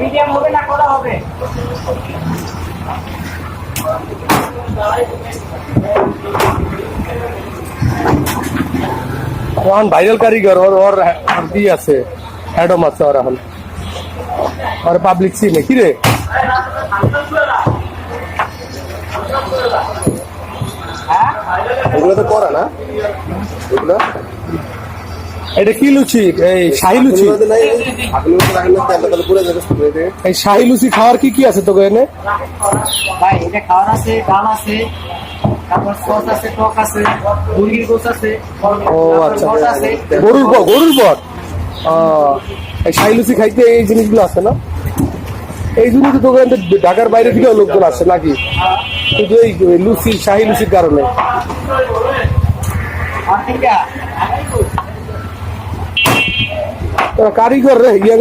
Medium হবে না করা হবে? ওখান ভাইরাল কারিগর ওর ওর ই আছে, হ্যাডম আছে ওর এখন, আর পাবলিক সিনে কি রে ওগুলো তো করা না ওগুলো এটা কি লুচি? এই শাহি লুচি। এই শাহি লুচি খাওয়ার কি কি আছে তোকে এনে? ভাই এটা খাওয়ার আছে, ডাল আছে, তারপর সস আছে, টক আছে, মুরগির গোস আছে, ও আচ্ছা, বট আছে। গরুর বট। এই শাহি লুচি খাইতে এই জিনিসগুলো আছে না? এই জন্য তো তোকে ঢাকার বাইরে থেকেও লোকজন আসে নাকি, শুধু এই লুচি শাহি লুচির কারণে? আর ঠিক আছে। কারিগর রে ইয়াং